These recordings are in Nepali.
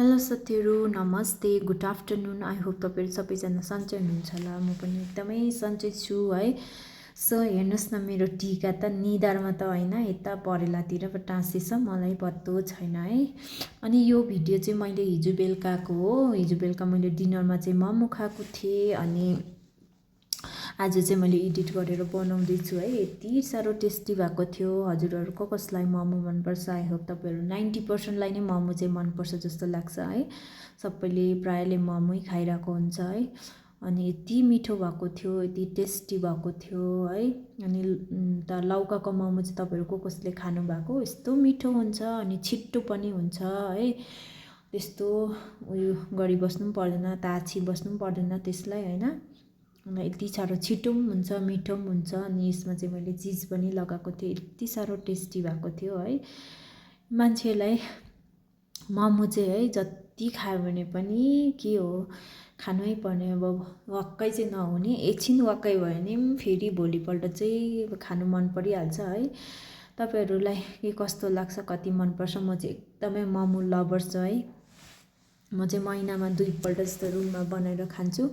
हेलो साथीहरू, नमस्ते, गुड आफ्टरनुन। आई होप तपाईँहरू सबैजना सन्चै हुनुहुन्छ होला। म पनि एकदमै सन्चै छु है। सो हेर्नुहोस् न, मेरो टिका त निधारमा त होइन, यता परेलातिर पो टाँसेछ, मलाई पत्तो छैन है। अनि यो भिडियो चाहिँ मैले हिजो बेलुकाको हो। हिजो बेलुका मैले डिनरमा चाहिँ मोमो खाएको थिएँ अनि आज चाहिँ मैले एडिट गरेर बनाउँदैछु है। यति साह्रो टेस्टी भएको थियो। हजुरहरू कसलाई मोमो मनपर्छ? आई होप तपाईँहरू 90%लाई नै मोमो चाहिँ मनपर्छ जस्तो लाग्छ है। सबैले प्रायःले मोमै खाइरहेको हुन्छ है। अनि यति मिठो भएको थियो, यति टेस्टी भएको थियो है। अनि त लौकाको मोमो चाहिँ तपाईँहरू कसले खानु भएको? यस्तो मिठो हुन्छ अनि छिट्टो पनि हुन्छ है। त्यस्तो उयो गरिबस्नु पनि पर्दैन, ताछी बस्नु पनि पर्दैन त्यसलाई होइन। यति साह्रो छिटो पनि हुन्छ, मिठो पनि हुन्छ। अनि यसमा चाहिँ मैले चिज पनि लगाएको थिएँ, यति साह्रो टेस्टी भएको थियो है। मान्छेलाई मोमो चाहिँ है जति खायो भने पनि के हो, खानै पर्ने। अब वाक्कै चाहिँ नहुने, एकछिन वाक्कै भयो भने पनि फेरि भोलिपल्ट चाहिँ खानु मन परिहाल्छ है। तपाईँहरूलाई के कस्तो लाग्छ, कति मनपर्छ? म चाहिँ एकदमै मोमो लभर्स है। म चाहिँ महिनामा 2 पल्ट जस्तो रुममा बनाएर खान्छु।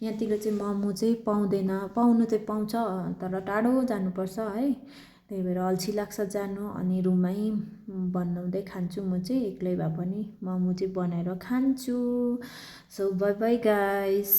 यहाँतिर चाहिँ मोमो चाहिँ पाउँदैन, पाउनु चाहिँ पाउँछ तर टाढो जानुपर्छ है। त्यही भएर अल्छी लाग्छ जानु, अनि रुममै बनाउँदै खान्छु। म चाहिँ एक्लै भए पनि मोमो चाहिँ बनाएर खान्छु। So by by guys.